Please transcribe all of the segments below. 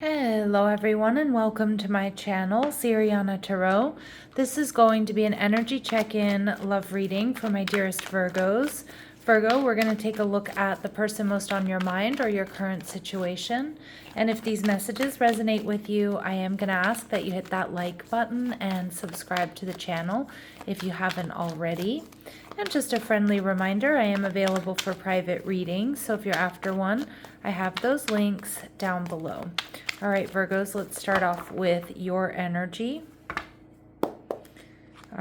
Hello everyone and welcome to my channel, Sirianatarot. This is going to be an energy check-in love reading for my dearest Virgos. Virgo, we're going to take a look at the person most on your mind or your current situation. And if these messages resonate with you, I am going to ask that you hit that like button and subscribe to the channel if you haven't already. And just a friendly reminder, I am available for private readings, so if you're after one, I have those links down below. All right, Virgos, let's start off with your energy. All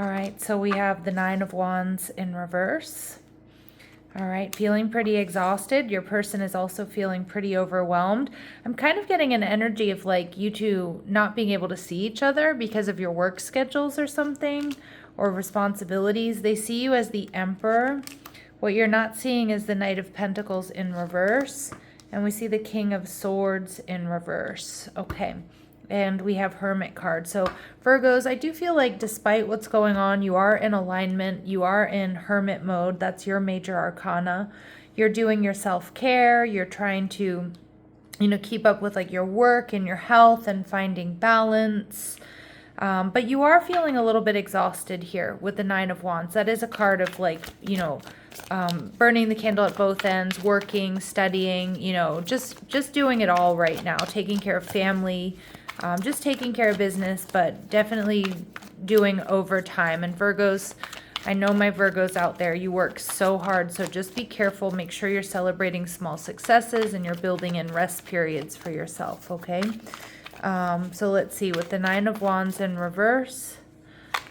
right, so we have the Nine of Wands in reverse. All right, feeling pretty exhausted. Your person is also feeling pretty overwhelmed. I'm kind of getting an energy of like you two not being able to see each other because of your work schedules or something, or responsibilities. They see you as the Emperor. What you're not seeing is the Knight of Pentacles in reverse. And we see the King of Swords in reverse. Okay. And we have Hermit card. So Virgos, I do feel like despite what's going on, you are in alignment. You are in Hermit mode. That's your major arcana. You're doing your self-care. You're trying to, keep up with like your work and your health and finding balance. But you are feeling a little bit exhausted here with the Nine of Wands. That is a card of like, burning the candle at both ends, working, studying, just doing it all right now, taking care of family, just taking care of business, but definitely doing overtime. And Virgos, I know my Virgos out there, you work so hard, so just be careful. Make sure you're celebrating small successes and you're building in rest periods for yourself, okay? So let's see, with the Nine of Wands in reverse,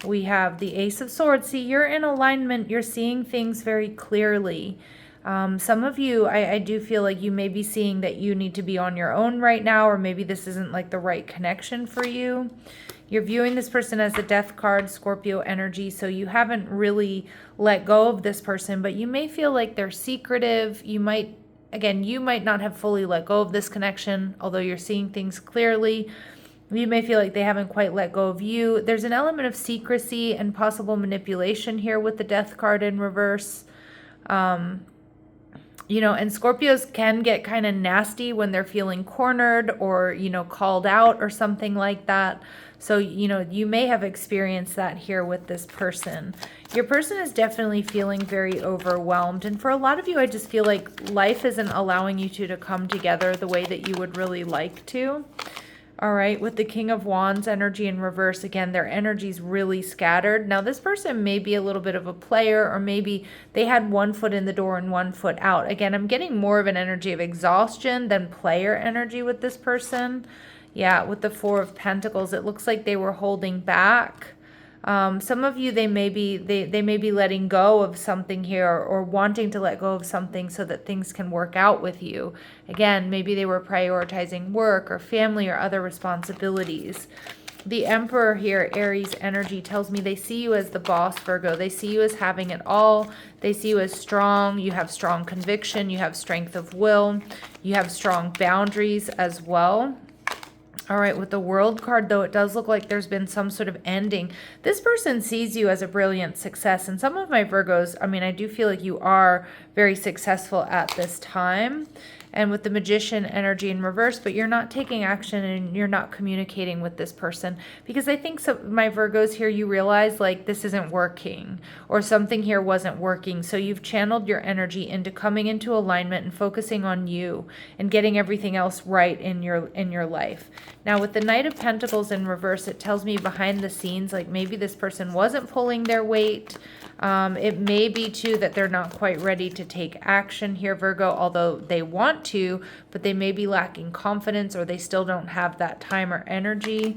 we have the Ace of Swords. See, you're in alignment. You're seeing things very clearly. Some of you, I do feel like you may be seeing that you need to be on your own right now, or maybe this isn't like the right connection for you. You're viewing this person as the Death card, Scorpio energy, so you haven't really let go of this person, but you may feel like they're secretive. You might not have fully let go of this connection, although you're seeing things clearly. You may feel like they haven't quite let go of you. There's an element of secrecy and possible manipulation here with the Death card in reverse. And Scorpios can get kind of nasty when they're feeling cornered or, called out or something like that. So, you may have experienced that here with this person. Your person is definitely feeling very overwhelmed. And for a lot of you, I just feel like life isn't allowing you two to come together the way that you would really like to. All right, with the King of Wands energy in reverse, again, their energy's really scattered. Now, this person may be a little bit of a player, or maybe they had one foot in the door and one foot out. Again, I'm getting more of an energy of exhaustion than player energy with this person. Yeah, with the Four of Pentacles, it looks like they were holding back. Some of you, they may be letting go of something here, or wanting to let go of something so that things can work out with you. Again, maybe they were prioritizing work or family or other responsibilities. The Emperor here, Aries energy, tells me they see you as the boss, Virgo. They see you as having it all. They see you as strong. You have strong conviction. You have strength of will. You have strong boundaries as well. All right, with the World card, though, it does look like there's been some sort of ending. This person sees you as a brilliant success. And some of my Virgos, I do feel like you are very successful at this time. And with the Magician energy in reverse, but you're not taking action and you're not communicating with this person. Because I think some my Virgos here, you realize like this isn't working, or something here wasn't working. So you've channeled your energy into coming into alignment and focusing on you and getting everything else right in your life. Now with the Knight of Pentacles in reverse, it tells me behind the scenes, like maybe this person wasn't pulling their weight. It may be too that they're not quite ready to take action here, Virgo, although they want to, but they may be lacking confidence, or they still don't have that time or energy.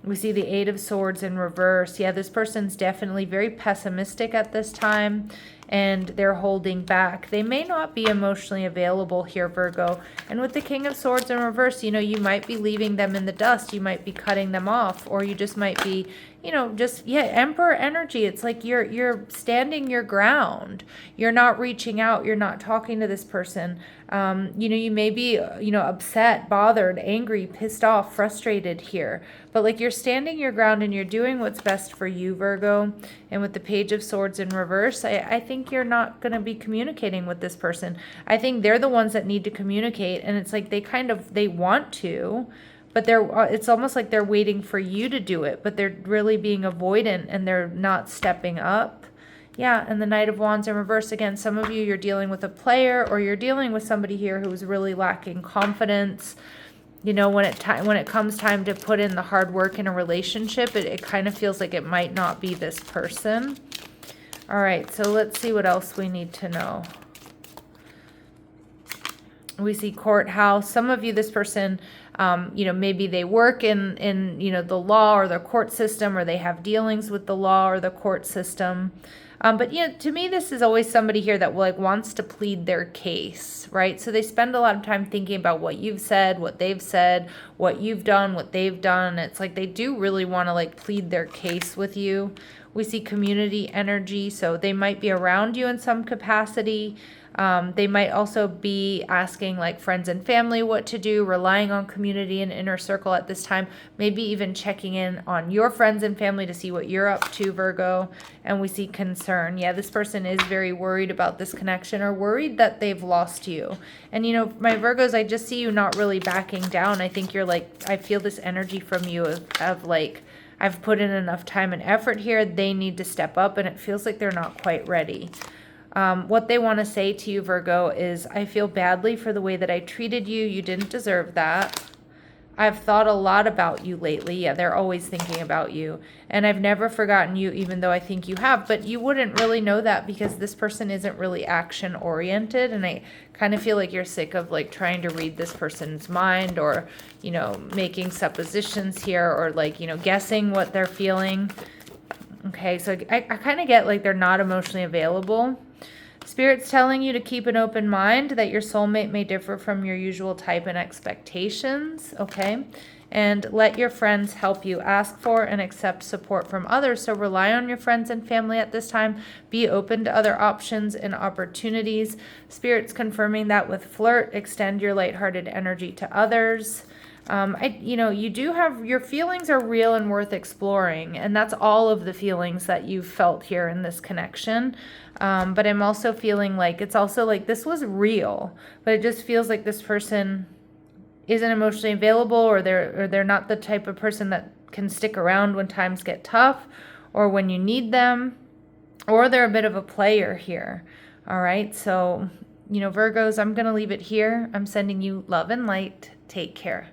We see the Eight of Swords in reverse. Yeah, this person's definitely very pessimistic at this time, and they're holding back. They may not be emotionally available here, Virgo. And with the King of Swords in reverse, you might be leaving them in the dust. You might be cutting them off, or you just might be, Emperor energy. It's like you're standing your ground. You're not reaching out. You're not talking to this person. You may be, upset, bothered, angry, pissed off, frustrated here. But like you're standing your ground and you're doing what's best for you, Virgo. And with the Page of Swords in reverse, I think you're not going to be communicating with this person. I think they're the ones that need to communicate. And it's like they want to, but it's almost like they're waiting for you to do it, but they're really being avoidant and they're not stepping up. Yeah, and the Knight of Wands in reverse again. Some of you, you're dealing with a player, or you're dealing with somebody here who's really lacking confidence. You know, when it comes time to put in the hard work in a relationship, it kind of feels like it might not be this person. All right, so let's see what else we need to know. We see courthouse. Some of you, this person, you know, maybe they work in you know, the law or the court system, or they have dealings with the law or the court system. But, you know, to me, this is always somebody here that like wants to plead their case, right? So they spend a lot of time thinking about what you've said, what they've said, what you've done, what they've done. It's like they do really want to like plead their case with you. We see community energy, so they might be around you in some capacity. They might also be asking like friends and family what to do, relying on community and inner circle at this time, maybe even checking in on your friends and family to see what you're up to, Virgo. And we see concern. Yeah, this person is very worried about this connection, or worried that they've lost you. And, you know, my Virgos, I just see you not really backing down. I think you're like, I feel this energy from you of like, I've put in enough time and effort here. They need to step up, and it feels like they're not quite ready. What they want to say to you, Virgo, is I feel badly for the way that I treated you. You didn't deserve that. I've thought a lot about you lately. Yeah, they're always thinking about you. And I've never forgotten you, even though I think you have. But you wouldn't really know that because this person isn't really action oriented. And I kind of feel like you're sick of like trying to read this person's mind, or, you know, making suppositions here, or like, you know, guessing what they're feeling. Okay, so I kind of get like they're not emotionally available. Spirit's telling you to keep an open mind, that your soulmate may differ from your usual type and expectations, okay? And let your friends help you. Ask for and accept support from others. So rely on your friends and family at this time. Be open to other options and opportunities. Spirit's confirming that with flirt. Extend your lighthearted energy to others. You know, you do have, your feelings are real and worth exploring, and that's all of the feelings that you've felt here in this connection. But I'm also feeling like it's also like this was real, but it just feels like this person isn't emotionally available, or they're not the type of person that can stick around when times get tough or when you need them, or they're a bit of a player here. All right, so, you know, Virgos, I'm going to leave it here. I'm sending you love and light. Take care.